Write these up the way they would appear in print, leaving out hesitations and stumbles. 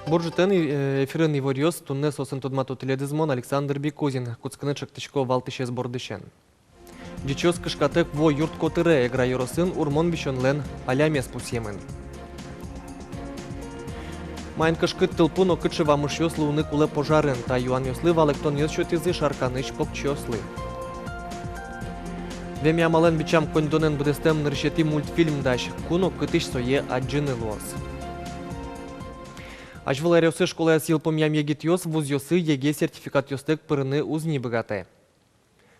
Боржутен эфирен ивориос тунне сосын тодмату теледизмон Александр Бекозин, куцкыны чактычко валтышес бордышен. Дичос кышкатек во юрт котыре эгра юросын урмон бишонлен алямес пусьемен. Майн кышкыт тылпуно кытшы вамыш йослы уны куле пожарен, та юан йослы валектон йосчотизы шарканыч покчослы. Веми амален бичам кондонен будестем ныршети мультфильм даш, куно кытыш сое аджины лос. Ажвыларёсы школая силпом ям егит йос, вуз йосы еге сертификат йостек пырыны узни богате.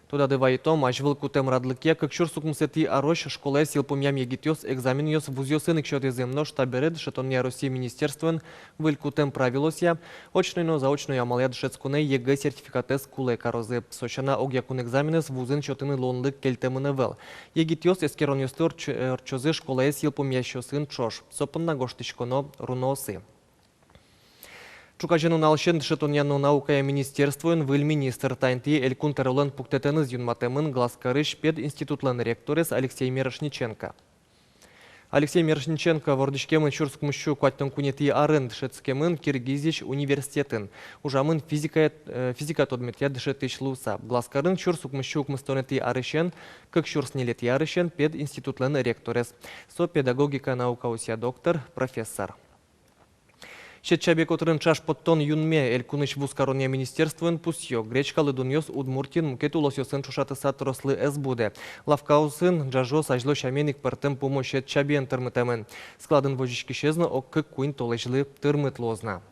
Туда дывайтом ажвыл кутем радлыке, как чур сукмсети арош школая силпом ям егит йос, экзамен йос вуз йосы ныкшёты земно штаберед, шатония России министерствен, выль кутем правилосья, очно заочно амалят шецкуне еге сертификатес куле карозе, сочана огякун экзаменес вузын чотыны лонлык кельтемыны вел. Егит йос эскерон йостыр чозы школая силпом ящосын чош, сопын нагоштычконо руносы. Чукажену налшен шатоньяну наукая министерствуен выль министр тайнти элькун таролен пуктетеныз юнматемын глазкарыш пед институтлен ректорес Алексей Мирошниченко. Алексей Мирошниченко вордышкемын чурскмущу куаттен кунети арен дышецкемын Киргизич университетын. Ужамын физика тодметя дышетыч луса. Глазкарын чурсукмущу кмыстонети арышен, как чурснилети арышен пед институтлен ректорес. Со педагогика наука уся доктор, профессор. Щетчабе которым чаш подтон юнме элькуныч вускарония министерствуен пусьё. Гречка лыдуньос удмуртин мукету лосьосын чушатысат рослы эс буде. Лавкаусын джажос ажло шаменик партем помо щетчабе тырмытемен. Складын вожички шезно оккы куин толежлы тырмыт лозна.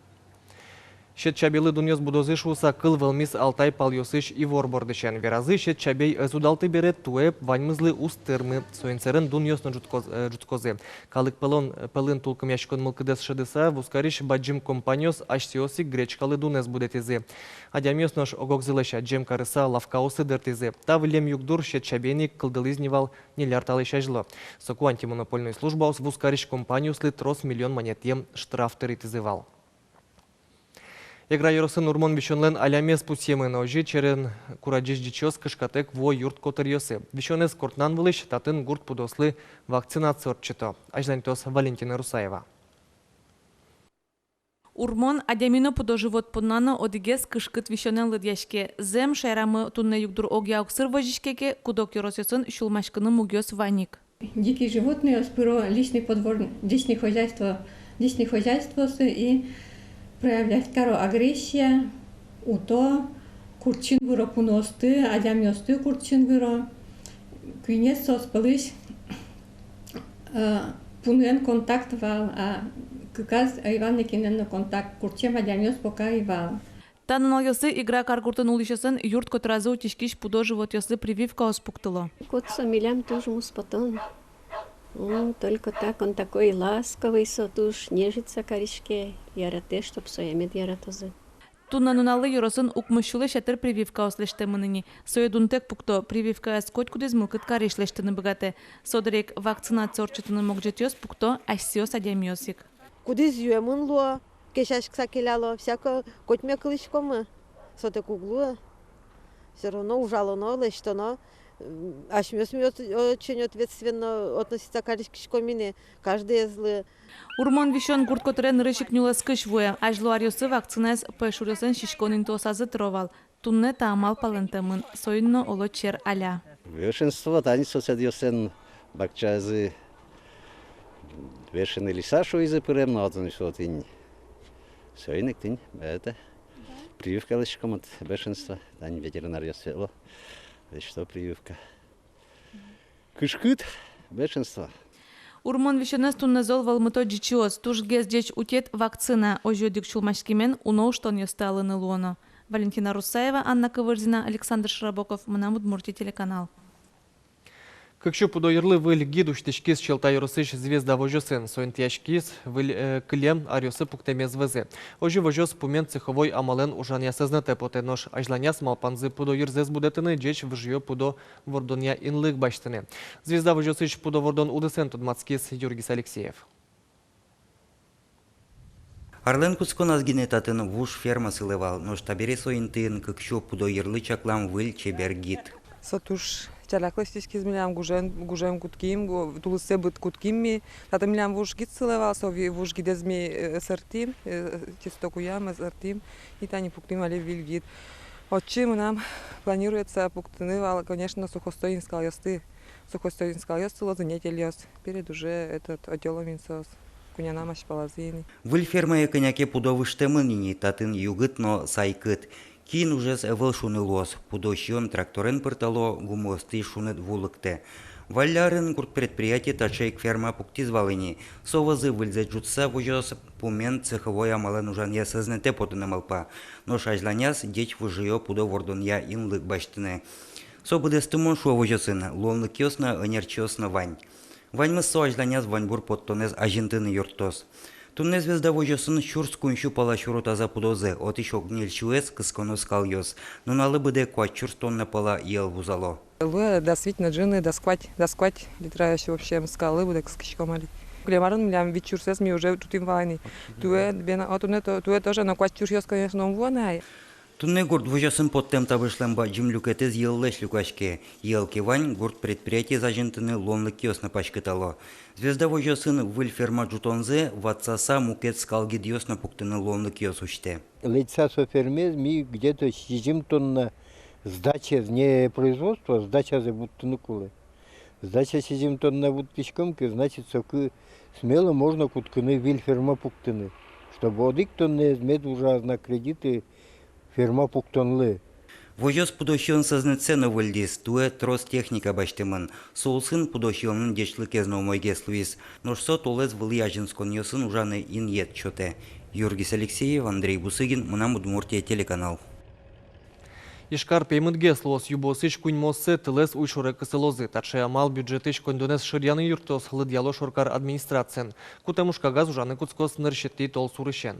Щетчабе лыдуньос будозыш уса кыл велмис алтай пальосыш и ворбордышен. Веразы щетчабей эзудалты берет туэ ваньмызлы уст тырмы. Соинцерен дуньос на джуткозе. Калык пелын тулкам яшкон мылкыдес шедыса, вускариш баджим компаниос ашсиоси гречкалы дунес будетизе. Адямиос наш огокзылыша джем карыса лавкаусы дертизе. Та вылем югдур щетчабейник кылдылызневал нелярталы шажло. Соку антимонопольной службаус вускариш компаниусли трос миллион монетем штраф тыритизывал. Егра юросын урмон бишонлен алямес пусьемен ожи черен кураджиш дичос кышкатек во юрт котыр йосы. Бишонес кортнан вылыш татын гурт пудослы вакцинация орчето. Ажлантос Валентина Русаева. Урмон адямино подоживот понано одигес кышкыт вишонен лыдяшке. Зем шайрамы тунне югдур огя оксыр вожишкеке кудок юросесын шулмашкыны мугёс ваник. Дикие животные, спиро личный подвор, личное хозяйство и проявлять каро агрессия, уто, курчин выро пуносты, адямиосты курчин выро, квинец соспалыш, пунен контакт вал, а кыказ Иван Никинен контакт курчем адямиос пока Иван. Танынал йосы игра каргуртын улишасын юрт котразы утишкиш пудо живот йосы прививка оспуктыло. Кот самилям тоже муспатон. Только так, он такой ласковый, сотуш, нежится коричке, ярате, чтоб соемет яратозы. Туннануналы юросын укмышулы шатыр прививка ослештемыныни. Соедунтек пукто прививка скоть кудез мылкыт каришлештыны богате. Содырек вакцинация орчетыны могжетёс пукто асиос адямиосик. Кудез юемын луа, кешашкса келяло, всяко котьме кылычкомы, сотек углу. Все равно ужалоно, лештоно. Ашмёс очень ответственно относится к коричкомине, каждый злы. Урмон вишон гурт которен рышик нюлас кышвуя, ажлу арьосы вакциназ пэшурёсын шишконин тосазы тровал. Тунне таамал палентемын, соинно оло чер аля. Большинство тани соседиосен бакчазы вершины леса шуизы пырем, но отын шотынь. Соинек тынь, это прививка лычком от большинства, тани ветеринарьосело. Что прививка? Кышкыт большинство. Урмон вишонес туннезол валмыто джичиос, туж гез джеч утет вакцина, ожёдик чулмашкимен уноу штон ёсталыны луоно. Валентина Русаева, Анна Кывырзина, Александр Шарабоков, Мынамуд Мурти телеканал. Кыкшу пудо йырлы выль гидуш тишкис челта юрысыш звезда вожосын, соин тяшкис выль клем арёсы пуктемез везе. Ожи вожос пумен цеховой амален ужаня сезнете поте нож ажланяс малпанзы пудо юрзез будетыны джеч вжиё пудо вордоня инлык баштыны. Звезда вожосыш пудо вордон удесен tudмацкис Юргис Алексеев. Арлен кускон азгинетатын вуш ферма сылывал, но штабере соин тын кыкшу пудо йырлы чаклам выль чебер гид. Сотуш чалякластички милям гужем кутким, тулысе быт куткимми, тата милям вужгит сылевался, вужгидезми сартим, чисто куям сартим, и тани пуктим али вильгит. Отчим нам планируется пуктыны, конечно, сухостоинскал ясты. Сухостоинскал ясты лозунетель яс. Перед уже этот отдел минсос. Кунянамаш палазини. Выль ферма коняке пудовы штемынини татын югыт, но сайкыт. Кин уже эвел шуны лос. Пудощион тракторен пыртало гумосты шунет вулыкте. Валярын курт предприятие тачейк ферма пуктизвалыни. Совазы выльзе джутса вожос пумен цеховой амален ужан я сознате потыны малпа. Но шажланяс деч выжио пудо вордон я инлык баштыны. Собыдестымон шуа вожосын, лонлык ёсна, энерчиосна вань. Вань мысо ажланяс ваньбур подтонез ажинтыны юртос. Тунне звезда вожосын шурс куншу пала шуру таза пудозе, от еще гнильчуэс кыскону скальёс. Но налы быде куачур тонна пала ел вузало. Луя действительно джины, досквать, литрающий вообще скалы, буде кскичкомали. Клемарын милям вичурсес ми уже тут им войны. Туэ тоже на куачур ёс, конечно, вона. Тунне гурт вожосын подтем табышлемба джимлюкетез еллеш люкашке. Елки вань гурт предприятие зажинтыны лонлык ёсна пачкытало. Звезда вожосын выль ферма джутонзе ватсаса мукет скалгид ёсна пуктыны лонлык ёс учте. Лица софермез ми где-то 7 тонн сдача не производства, сдача за будто кулы. Сдача 7 тонн на будтичкомки, значит, соки смело можно кутканы виль ферма пуктыны. Чтобы одик тонны измед уже на кредиты ферма пуктонлы. Вожос пудощион сознецено выльдис, туэ трос техника баштымын. Соусын пудощионын дечлыкезно мойгес луис. Ношсо толез вылы ажинскон йосын ужаны ин ет чоте. Юргис Алексеев, Андрей Бусыгин, Мунам Удмуртия телеканал. Ишкар пеймытгес лос юбосыш куньмосы тылес уйшуры кысылозы. Татше амал бюджетыш кондонес шырьяны юртос хлыдьяло шоркар администрациян. Кутамушкагаз ужаны куцкос нырщетти тол сурышен.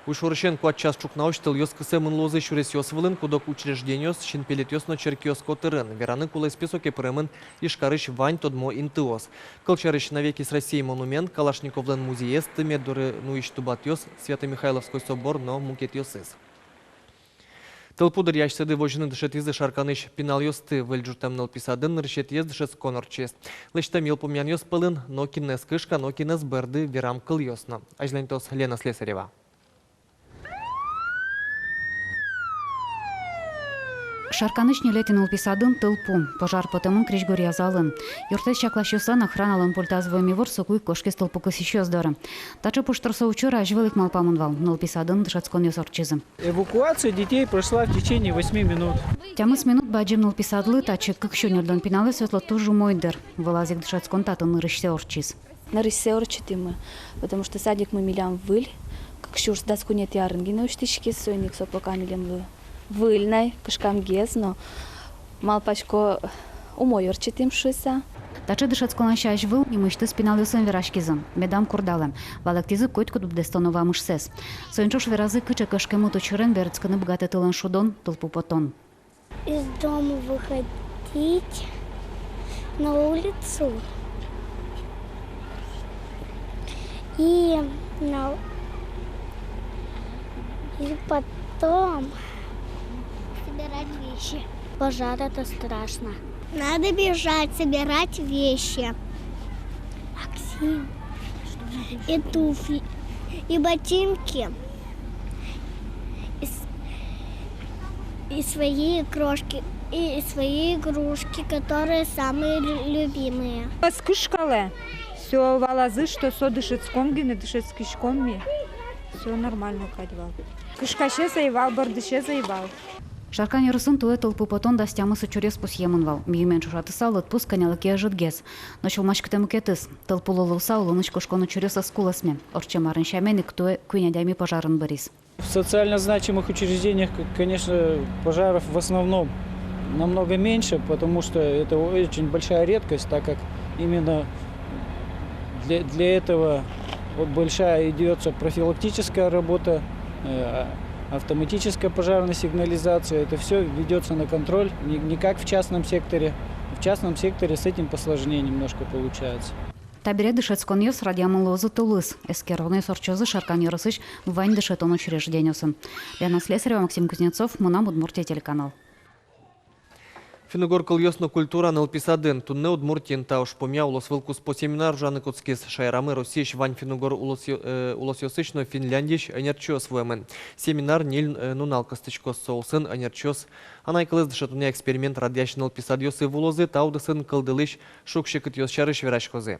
Уйшурышен куатчас чукнауш тыл йос кысемын лозы шурес йосвылын кудок учреждениос шинпелет йосно черкиос котырын. Вераны кулай списоке пырымын Ишкарыш вань тодмо интыос. Кылчарыш навеки с Россией монумент Калашниковлен музеес тыме дуры нуиш тубат йос Свято-Михайловской собор но мукет йосыз. Тылпудыр яшсыды вожыны дышет изы шарканыш пинал йосты выльджуртам нылписадын рышет ез дышет сконорчес. Лыштам ел помян йос пылын, но кинес кышка, но кинес бэрды верам кыл йосно. Ажлантос Лена Слесарева. Шарканыш нелетин улписадын тылпу, пожар потемын кричгор язалын. Юртес чаклашюсан охраналын пультазвоми вор сокуй кошки столпу кысищёс доры. Тачы пушторса учора ажвелык малпамынвал, нылписадын дышацкон йосорчизым. Эвакуация детей прошла в течение 8 минут. Тямыс минут баджим нылписадлы тачы кыкшөнерден пиналы светло тужу мойдер. Вылазик дышацкон татын нырышсе орчиз. Нырышсе орчитымы, потому что садик мы милям выль, как шурс даску нет ярынгина уштички сойник сопока милям лу. Выльной, кышкам гезно, малпачко умой орчитым шуйса. Тачы дышацкон ащаш выл, и мышты спинал юсын верашкизым. Медам курдалым. Валактизы коть кудуб дестонова мышсес. Соинчош веразы кыча кышкему тучырен берцканы бгаты тылын шудон, тылпу потон. Из дома выходить на улицу и потом собирать вещи. Пожар — это страшно. Надо бежать, собирать вещи. Максим, и туфли, и ботинки, и свои крошки, и свои игрушки, которые самые любимые. Скушкале. Все валазы, что со дышецком, гине дышецкишком ми. Все нормально кадвал. Кышкаше заевал, бардыше заевал. Шаркан ярысын туэ тылпу потон дастямысы чурес пусьемынвал. Миюмен чушатыса лытпус канялыке ажытгез. Но чулмаш кытемыкетыс. Тылпу лылыса улыныш кошкону чурес аскуласме. Орчемарын шаменик туэ куйнядями пожарын барис. В социально значимых учреждениях, конечно, пожаров в основном намного меньше, потому что это очень большая редкость, так как именно для этого вот большая идется профилактическая работа, автоматическая пожарная сигнализация. Это все ведется на контроль, не как в частном секторе. В частном секторе с этим посложнее немножко получается. Табире дышецкон йос радиамын лозы тулыс. Эскерный сорчозы шаркан ярысыш вань дышетон учреждениосын. Лена Слесарева, Максим Кузнецов, Мунам Удмуртия телеканал. Финугор кыльосно культура нылписадын. Тунне Удмуртин тауш помя улосвылкус по семинар жаны куцкис шайрамы Россияш вань Финугор улосьосычно Финляндиш энерчос вуэмен. Семинар нил нуналкастычкос соусын энерчос. Анайкылыз дышатуня эксперимент радящ нылписадьосы вулозы таудысын кылдылыш шукшикыт йосчарыш верашкозы.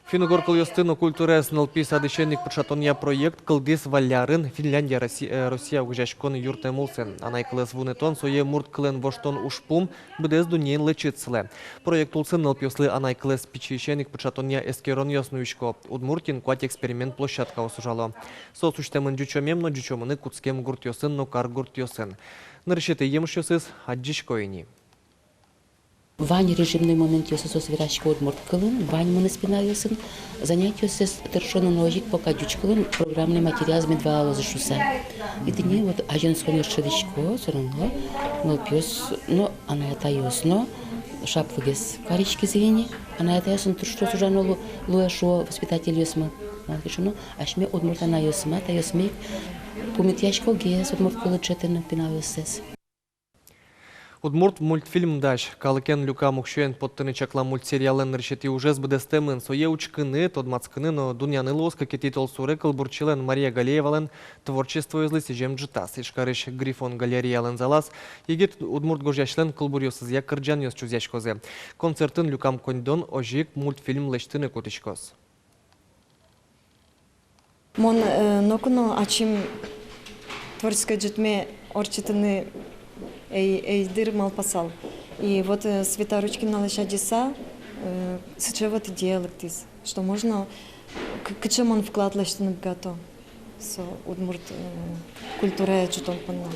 Финугор кыльостыно культурес нылписадышенник пыршатуня проект кылдис валярын Финляндия Россия угжашкон юртемулсен. Анайкылыз вунетон сое мурт кылен воштон ушпум бдез дуньен лечицле. Проект улсын нылпиослы анайкылыз пичишенник пыршатуня эскерон яснуишко. Удмуртин куать эксперимент площадка осужало. Сосуштемын жучомемно жучомыны куцкем гуртьосын но кар гуртьосын. Ныршеты емшьосыз аджишкоини. Вань режимный момент йосыз освирашко Удмурт кылын, вань мыны спина йосын, занятие йосыз тершону ножик пока дюч кылын, программный материал с медвала зашуса. И ты не вот ажен схонил шедичко, все равно, но пьес, но она это йос, но шапвыгес карички зелени, она это йосын туршто сужану луэшо воспитатель йосма. Но ашме Удмурт она йосма, та йосмек, пумитяшко гес Удмурт кылы четерно пина йосыз. Удмурт мультфильм даш. Калыкен люка мухшуен подтыны чакла мультсериален ныршети ужез бдестемын. Сое учкыны, тодмацкыны, но дуняны лоска кетитол суре кылбурчилен Мария Галеевален творчество излы сижем джитас. Ишкарыш Грифон галереялен залаз. Егет Удмурт гожяшлен кылбурьосыз я кырджан йос чузяшкозе. Концертын люкам кондон ожик мультфильм лештыны котичкоз. Мон нокуно ачим творческой джитме орчитыны эйдыр малпасал. И вот Света Ручкина лошадиса сейчас вот делает, что можно к чему он вклад лештын гато со Удмурт культура чутон панна.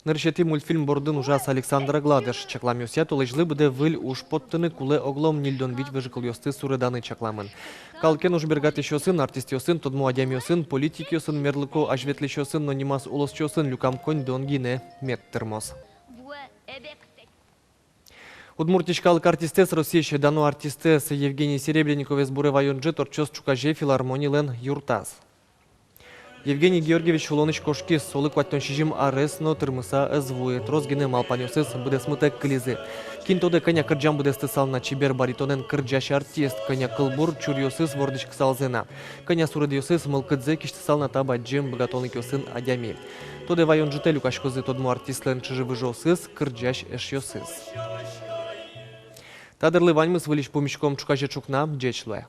Ныршети мультфильм бордын ужас Александра Гладыш. Чаклам йосят олежлы буде выль уж подтыны куле оглом нильдон вить выжикл йосты суреданы чакламын. Калкен уж бергат йосын, артист йосын, тодму адям йосын, политик йосын, мерлыко ажветлиш йосын, но нимас улос йосын, люкам конь дон гине меттермос. Удмуртичкалык артистес Россия дано артистес Евгений Серебренников из Буревайонджи торчос чукаже филармонилен юртас. Евгений Георгиевич Улоныч кошки солы кваттоншижим аресно тырмыса эзвует. Розгине малпанёсыз буде смытек клизы. Кинтоде коня кырджам буде стысал на чибер баритонен кырджаш артист. Коня кылбур чурьосыз вордыч ксалзена. Коня суредьосыз мылкыдзе киштысал на таба джем богатонный кёсын адями. Тоде вайонджите люкашкозы тодму артистлен чыжывыжосыз кырджаш эшьосыз. Тадырлы ваньмыз вылиш помещком чукаже чукна джечлуэ.